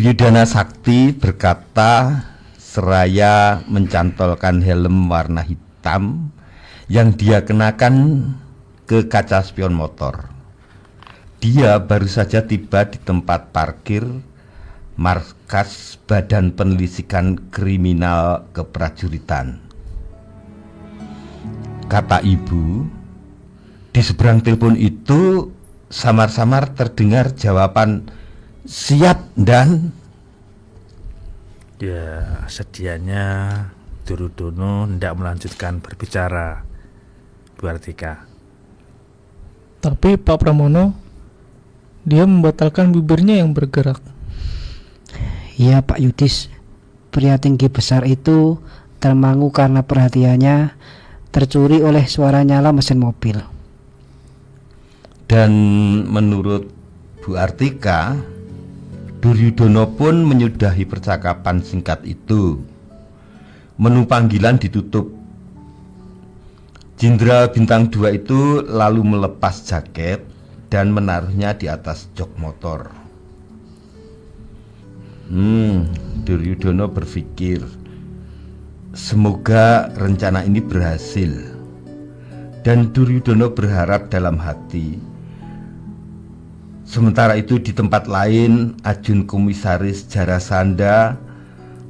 Duryudana Sakti berkata seraya mencantolkan helm warna hitam yang dia kenakan ke kaca spion motor. Dia baru saja tiba di tempat parkir markas Badan Penyelidikan Kriminal Keprajuritan. Kata ibu, di seberang telepon itu samar-samar terdengar jawaban siap dan ya sedianya Duryudono tidak melanjutkan berbicara, Bu Artika. Tapi Pak Pramono, dia membatalkan bibirnya yang bergerak. Iya Pak Yudis, pria tinggi besar itu termangu karena perhatiannya tercuri oleh suara nyala mesin mobil. Dan menurut Bu Artika, Duryudono pun menyudahi percakapan singkat itu. Menu panggilan ditutup. Jenderal Bintang 2 itu lalu melepas jaket dan menaruhnya di atas jok motor. Duryudono berpikir, semoga rencana ini berhasil. Dan Duryudono berharap dalam hati. Sementara itu di tempat lain, Ajun Komisaris Jarasandha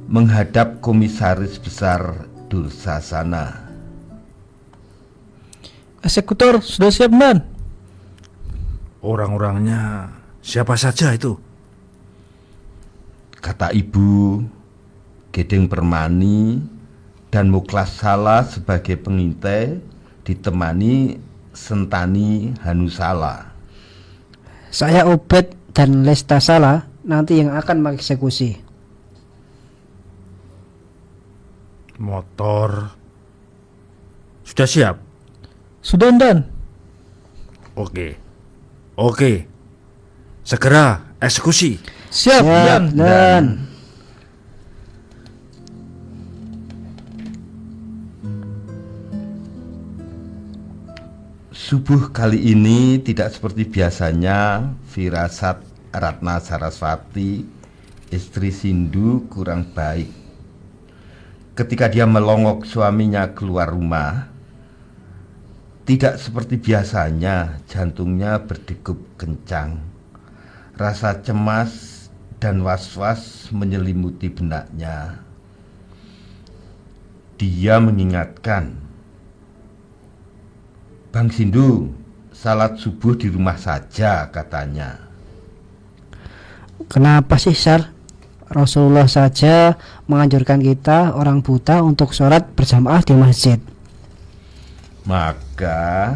menghadap Komisaris Besar Dursasana. Eksekutor sudah siap, Man? Orang-orangnya siapa saja itu? Kata ibu, Gedeng Permani dan Muklas Sala sebagai pengintai ditemani Sentani Hanusala. Saya Obed dan Lesta Sala nanti yang akan mengeksekusi. Motor sudah siap? Sudah, Dan. Oke. Segera eksekusi. Siap, Dan. Subuh kali ini tidak seperti biasanya. Firasat Ratna Saraswati, istri Sindu, kurang baik. Ketika dia melongok suaminya keluar rumah, tidak seperti biasanya, jantungnya berdegup kencang. Rasa cemas dan was-was menyelimuti benaknya. Dia mengingatkan, Bang Sindu, salat subuh di rumah saja, katanya. Kenapa sih, Sar? Rasulullah saja menganjurkan kita orang buta untuk sholat berjamaah di masjid. Maka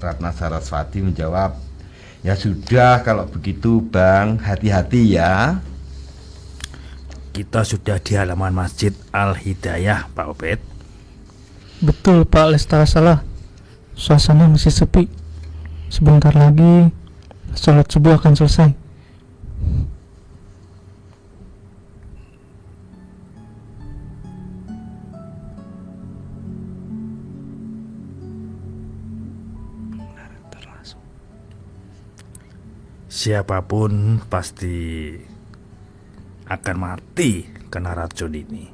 Ratna Saraswati menjawab, ya sudah kalau begitu Bang, hati-hati ya. Kita sudah di halaman Masjid Al-Hidayah, Pak Obed. Betul, Pak Lesta Sala. Suasana masih sepi. Sebentar lagi sholat subuh akan selesai. Siapapun pasti akan mati kena racun ini.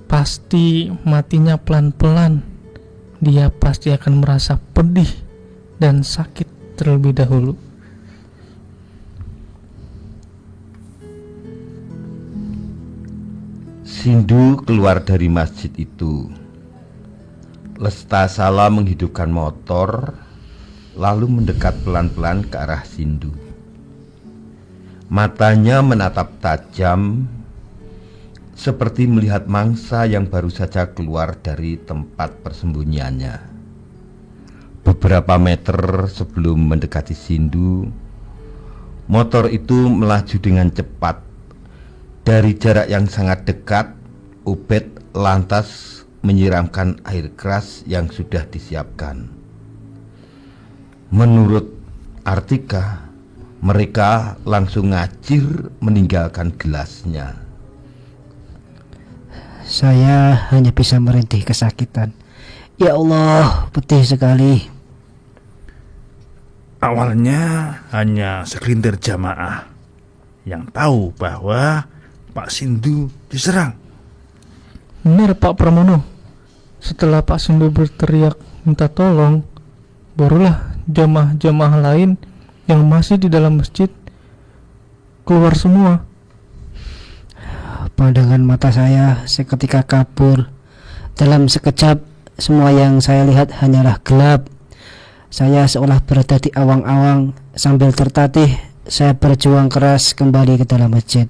Pasti matinya pelan-pelan. Dia pasti akan merasa pedih dan sakit terlebih dahulu. Sindu keluar dari masjid itu. Lesta Sala menghidupkan motor, lalu mendekat pelan-pelan ke arah Sindu. Matanya menatap tajam, seperti melihat mangsa yang baru saja keluar dari tempat persembunyiannya. Beberapa meter sebelum mendekati Sindu, motor itu melaju dengan cepat. Dari jarak yang sangat dekat, Obed lantas menyiramkan air keras yang sudah disiapkan. Menurut Artika, mereka langsung ngacir meninggalkan gelasnya. Saya hanya bisa merintih kesakitan. Ya Allah, pedih sekali. Awalnya hanya segelintir jamaah, yang tahu bahwa Pak Sindu diserang. Benar Pak Pramono. Setelah Pak Sindu berteriak minta tolong, barulah jamaah-jamaah lain yang masih di dalam masjid keluar semua. Pandangan mata saya seketika kabur. Dalam sekejap, semua yang saya lihat hanyalah gelap. Saya seolah berada di awang-awang. Sambil tertatih, saya berjuang keras kembali ke dalam masjid.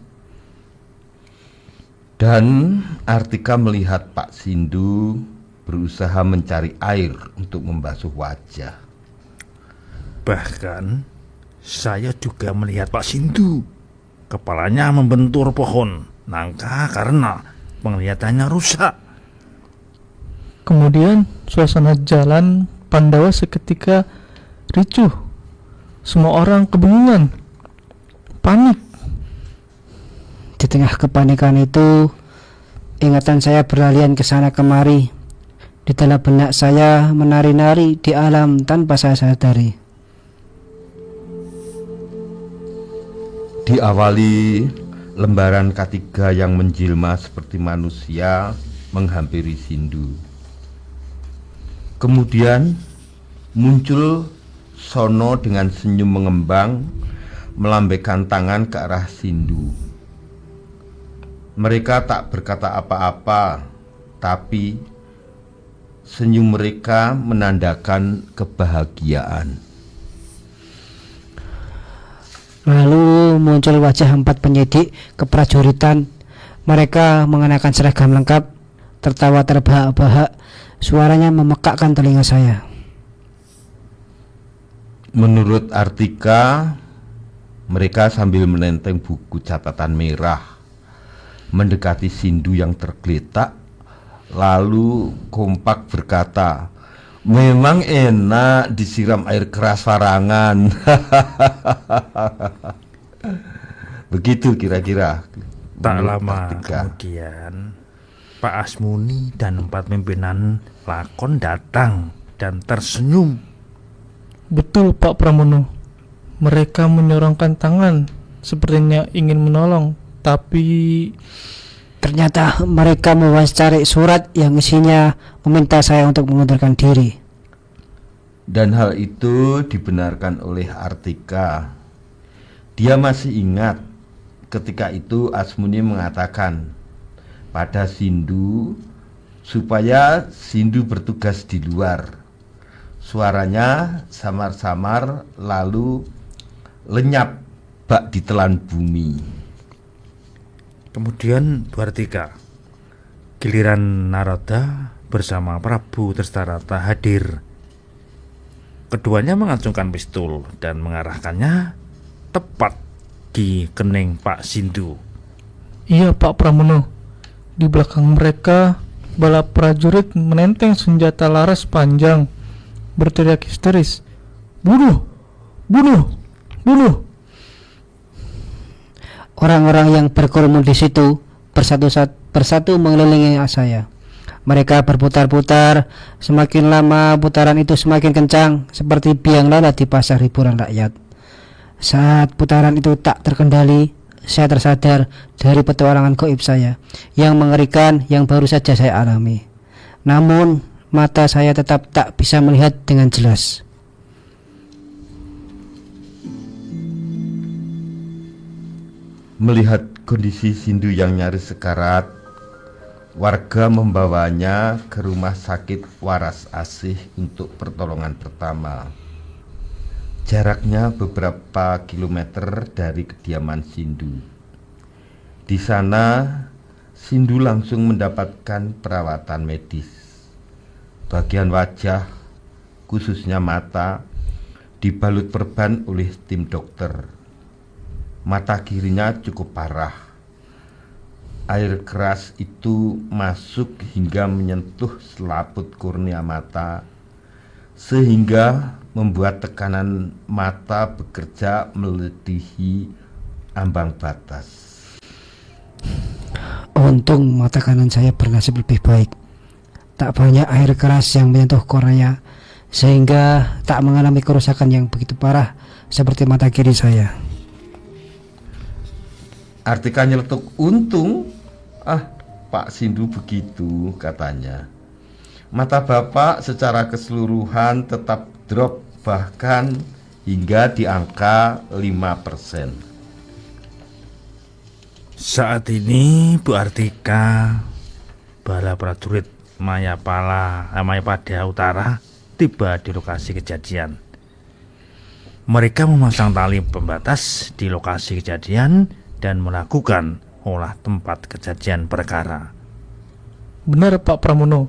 Dan Artika melihat Pak Sindu berusaha mencari air untuk membasuh wajah. Bahkan saya juga melihat Pak Sindu. Kepalanya membentur pohon nangka karena penglihatannya rusak. Kemudian suasana jalan Pandawa seketika ricuh. Semua orang kebingungan, panik. Di tengah kepanikan itu, ingatan saya berlarian ke sana kemari. Di dalam benak saya menari-nari di alam tanpa saya sadari. Diawali lembaran ketiga yang menjelma seperti manusia menghampiri Sindu. Kemudian muncul Sono dengan senyum mengembang, melambaikan tangan ke arah Sindu. Mereka tak berkata apa-apa, tapi senyum mereka menandakan kebahagiaan. Lalu muncul wajah 4 penyidik keprajuritan. Mereka mengenakan seragam lengkap, tertawa terbahak-bahak. Suaranya memekakkan telinga saya. Menurut Artika, mereka sambil menenteng buku catatan merah mendekati Sindu yang tergeletak, lalu kompak berkata, "Memang enak disiram air keras farangan." Begitu kira-kira. Tak menurut lama Artika. kemudian Pak Asmuni dan 4 pimpinan lakon datang dan tersenyum. Betul Pak Pramono. Mereka menyorongkan tangan, sepertinya ingin menolong, tapi Ternyata mereka mewawancari surat yang isinya meminta saya untuk mengundurkan diri. Dan hal itu dibenarkan oleh Artika. Dia masih ingat ketika itu Asmuni mengatakan pada Sindu supaya Sindu bertugas di luar. Suaranya samar-samar lalu lenyap bak ditelan bumi. Kemudian Bu Artika, giliran Narada bersama Prabu Trestarata hadir. Keduanya mengacungkan pistol dan mengarahkannya tepat di kening Pak Sindu. iya Pak Pramono. Di belakang mereka, bala prajurit menenteng senjata laras panjang, berteriak histeris, "Bunuh! Bunuh! Bunuh!" Orang-orang yang berkerumun di situ persatu mengelilingi saya. Mereka berputar-putar. Semakin lama putaran itu semakin kencang, seperti biang lalat di pasar hiburan rakyat. Saat putaran itu tak terkendali, saya tersadar dari petualangan gaib saya yang mengerikan yang baru saja saya alami. Namun mata saya tetap tak bisa melihat dengan jelas. Melihat kondisi Sindu yang nyaris sekarat, warga membawanya ke rumah sakit Waras Asih untuk pertolongan pertama. Jaraknya beberapa kilometer dari kediaman Sindu. Di sana, Sindu langsung mendapatkan perawatan medis. Bagian wajah, khususnya mata, dibalut perban oleh tim dokter. Mata kirinya cukup parah. Air keras itu masuk hingga menyentuh selaput kornea mata, sehingga membuat tekanan mata bekerja melebihi ambang batas. Untung mata kanan saya bernasib lebih baik. Tak banyak air keras yang menyentuh kornea, sehingga tak mengalami kerusakan yang begitu parah seperti mata kiri saya. Artika nyeletuk, untung. Ah, Pak Sindu begitu katanya. Mata Bapak secara keseluruhan tetap drop, bahkan hingga di angka 5%. Saat ini Bu Artika, bala prajurit Mayapada Utara tiba di lokasi kejadian. Mereka memasang tali pembatas di lokasi kejadian dan melakukan olah tempat kejadian perkara. Benar Pak Pramono,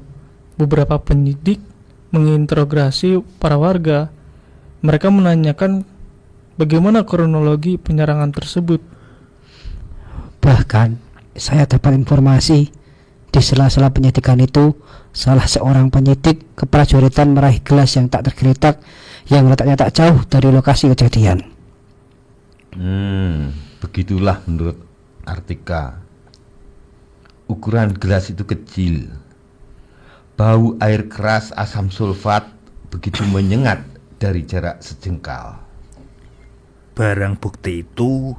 beberapa penyidik menginterogasi para warga. Mereka menanyakan bagaimana kronologi penyerangan tersebut. Bahkan saya dapat informasi di sela-sela penyidikan itu, salah seorang penyidik keprajuritan meraih gelas yang tak tergeletak yang letaknya tak jauh dari lokasi kejadian. Begitulah menurut Artika. Ukuran gelas itu kecil. Bau air keras asam sulfat begitu menyengat dari jarak sejengkal. Barang bukti itu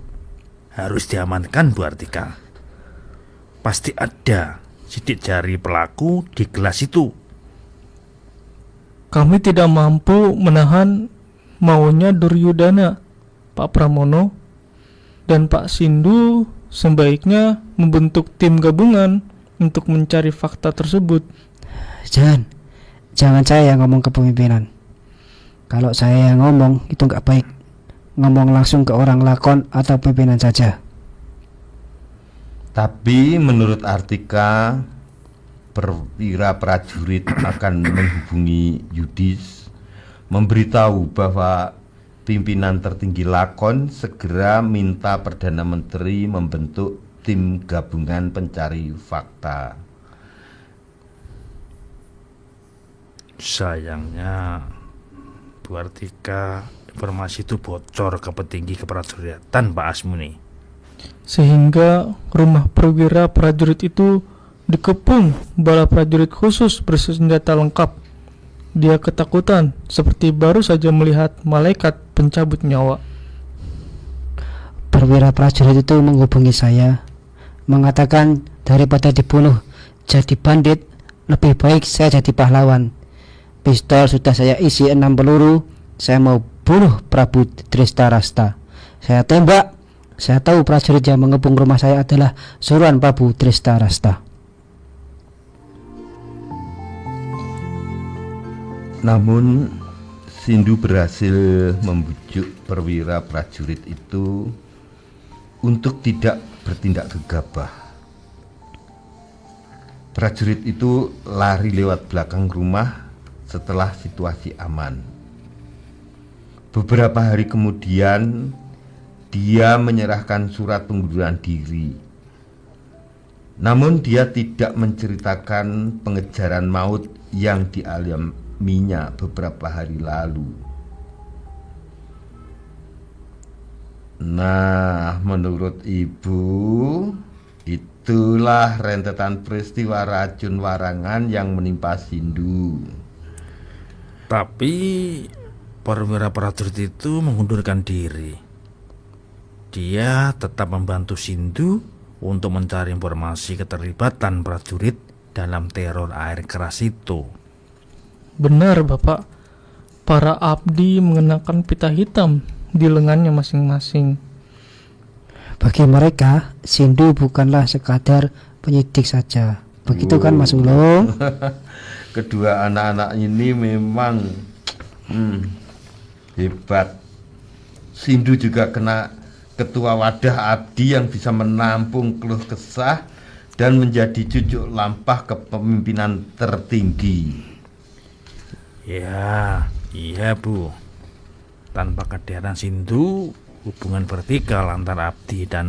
harus diamankan Bu Artika. Pasti ada sidik jari pelaku di gelas itu. Kami tidak mampu menahan maunya Duryudana, Pak Pramono, dan Pak Sindu sebaiknya membentuk tim gabungan untuk mencari fakta tersebut. Jangan saya yang ngomong ke pemimpinan. Kalau saya yang ngomong itu nggak baik. Ngomong langsung ke orang lakon atau pimpinan saja. Tapi menurut Artika, perwira prajurit akan menghubungi Yudis, memberitahu bahwa pimpinan tertinggi lakon segera minta Perdana Menteri membentuk tim gabungan pencari fakta. Sayangnya Bu Artika, informasi itu bocor ke petinggi keprajuritan Pak Asmuni, Sehingga rumah perwira prajurit itu dikepung bala prajurit khusus bersenjata lengkap. Dia ketakutan seperti baru saja melihat malaikat pencabut nyawa. Perwira prajurit itu menghubungi saya, mengatakan daripada dibunuh jadi bandit, lebih baik saya jadi pahlawan. Pistol sudah saya isi 6 peluru. Saya mau bunuh Prabu Drestarasta. Saya tembak. Saya tahu prajurit yang mengepung rumah saya adalah suruhan Prabu Drestarasta. Namun Sindu berhasil membujuk perwira prajurit itu untuk tidak bertindak gegabah. Prajurit itu lari lewat belakang rumah setelah situasi aman. Beberapa hari kemudian dia menyerahkan surat pengunduran diri. Namun dia tidak menceritakan pengejaran maut yang dialaminya beberapa hari lalu. Nah, menurut Ibu, itulah rentetan peristiwa racun warangan yang menimpa Sindu. tapi perwira prajurit itu mengundurkan diri. Dia tetap membantu Sindu untuk mencari informasi keterlibatan prajurit dalam teror air keras itu. Benar Bapak, para abdi mengenakan pita hitam di lengannya masing-masing. Bagi mereka, Sindu bukanlah sekadar penyidik saja. Begitu kan Mas Ulung? Kedua anak-anak ini memang hebat. Sindu juga kena ketua wadah abdi yang bisa menampung keluh kesah dan menjadi cucuk lampah kepemimpinan tertinggi. Ya, iya Bu. Tanpa kehadiran Sindu, hubungan vertikal antara abdi dan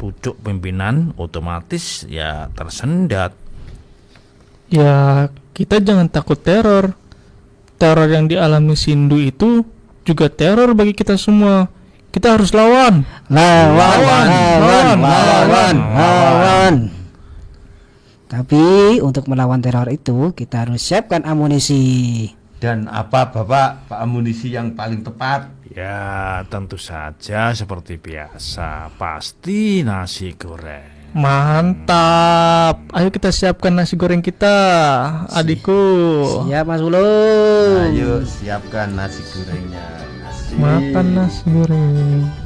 pucuk pimpinan otomatis ya tersendat. Ya, kita jangan takut teror. Teror yang dialami Sindu itu juga teror bagi kita semua. Kita harus lawan. Lawan. Tapi untuk melawan teror itu kita harus siapkan amunisi. Dan apa Bapak, Pak, amunisi yang paling tepat? Ya, tentu saja seperti biasa, pasti nasi goreng. Mantap. Ayo kita siapkan nasi goreng kita, adikku. Siap Mas Ulung. Ayo siapkan nasi gorengnya. Asik. Makan nasi goreng.